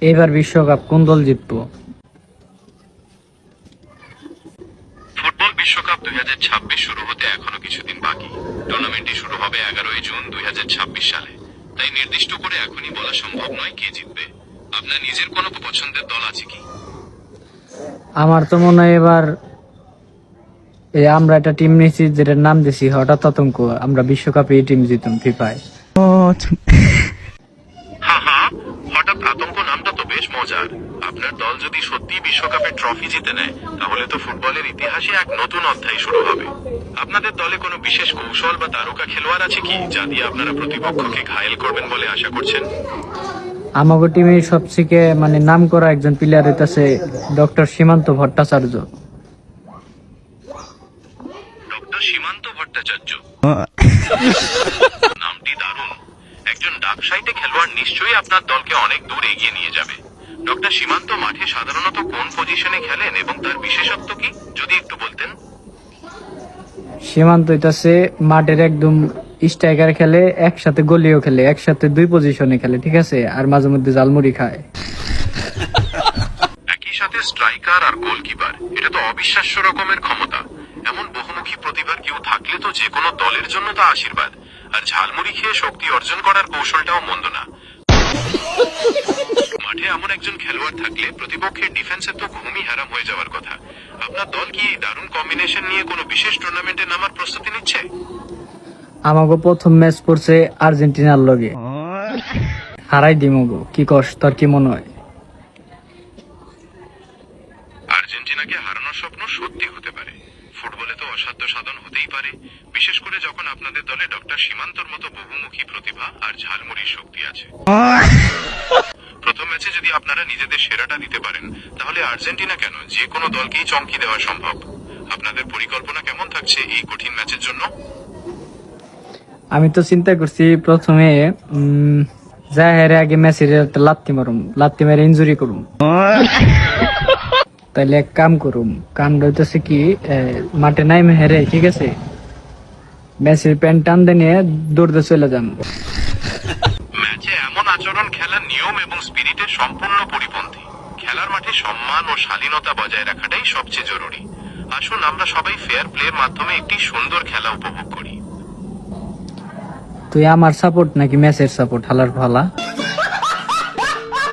এবার বিশ্বকাপ কোন দল জিতবো? ফুটবল বিশ্বকাপ 2026 শুরু হতে এখনো কিছুদিন বাকি। টুর্নামেন্টটি শুরু হবে 11ই জুন 2026 সালে। তাই নির্দিষ্ট করে এখনই বলা সম্ভব নয় কে জিতবে। আপনার নিজের কোনো পছন্দের দল আছে কি? আমার তো মনে হয় এবার আমরা একটা টিম নিয়েছি যেটার নাম দিছি হঠাৎ আতঙ্ক। আমরা বিশ্বকাপে এই টিম জিতুম ফিফায়। হ্যাঁ হ্যাঁ, হঠাৎ আতঙ্ক নামটা তো বেশ মজার। আপনার দল যদি সত্যি বিশ্বকাপের ট্রফি জিতে নেয় তাহলে তো ফুটবলের ইতিহাসে এক নতুন অধ্যায় শুরু হবে। আপনাদের দলে কোনো বিশেষ কৌশল বা তারকা খেলোয়াড় আছে কি যা দিয়ে আপনারা প্রতিপক্ষকে ঘায়েল করবেন বলে আশা করছেন? আমাগো টিমের সবথেকে নাম করা একজন প্লেয়ার হইতাছে ডক্টর সীমান্ত ভট্টাচার্য। ডক্টর সীমান্ত ভট্টাচার্য নামটি দারুণ। একজন ডাক সাইটে খেলোয়াড় নিশ্চয়ই আপনার দলকে অনেক দূর এগিয়ে নিয়ে যাবে। ডক্টর সীমান্ত মাঠে সাধারণত কোন পজিশনে খেলেন এবং তার বিশেষত্ব কি যদি একটু বলতেন? সীমান্ত হইতাছে মাঠের একদম স্ট্রাইকার খেলে, একসাথে গোলিও খেলে, একসাথে দুই পজিশনে খেলে, ঠিক আছে, আর মাঝে মধ্যে জালমুড়ি খায়। একই সাথে স্ট্রাইকার আর গোলকিপার, এটা তো অবিশ্বাস্য রকমের ক্ষমতা। এমন বহুমুখী প্রতিভার কেউ থাকলে তো যে কোনো দলের জন্য তা আশীর্বাদ। আর ঝালমুড়ি খেয়ে শক্তি অর্জন করার কৌশলটাও মন্দ না। মাঠে এমন একজন খেলোয়াড় থাকলে প্রতিপক্ষের ডিফেন্সে তো ঘুমই হারাম হয়ে যাওয়ার কথা। আপনার দল কি এই দারুণ কম্বিনেশন নিয়ে কোনো বিশেষ টুর্নামেন্টে নামার প্রস্তুতি নিচ্ছে? আমাগো প্রথম ম্যাচ পড়ছে আর্জেন্টিনার লগে, হারাই দিমগো। কি কস, তোর কি মনে হয়? আর্জেন্টিনাকে হারানোর স্বপ্ন সত্যি হতে পারে। ফুটবলে তো অসাধ্য সাধন হতেই পারে, বিশেষ করে যখন আপনাদের দলে ডক্টর সীমান্তর মতো বহুমুখী প্রতিভা আর ঝালমুড়ির শক্তি আছে। প্রথম ম্যাচে যদি আপনারা নিজেদের সেরাটা দিতে পারেন তাহলে আর্জেন্টিনা কেন, যে কোনো দলকেই চমকি দেওয়া সম্ভব। আপনাদের পরিকল্পনা কেমন থাকছে এই কঠিন ম্যাচের জন্য? আমি তো চিন্তা করছি প্রথমে হেরে আগে ম্যাচের একটা লাত্তি মেরে ইনজুরি করুম। তাইলে এক কাম করুম, কামটা হইতেছে কি, মাঠে নাইমে হেরে, ঠিক আছে, ম্যাচের প্যান্ট টান দিয়ে নিয়ে দৌড়তে চলে যাম। ম্যাচে এমন আচরণ খেলার নিয়ম এবং স্পিরিটের সম্পূর্ণ পরিপন্থী। খেলার মাঠে সম্মান ও শালীনতা বজায় রাখাটাই সবচেয়ে জরুরি। আসুন আমরা সবাই ফেয়ার প্লের মাধ্যমে একটি সুন্দর খেলা উপভোগ করি। তুই আমার সাপোর্ট নাকি ম্যাচের সাপোর্ট? হালার ভালা।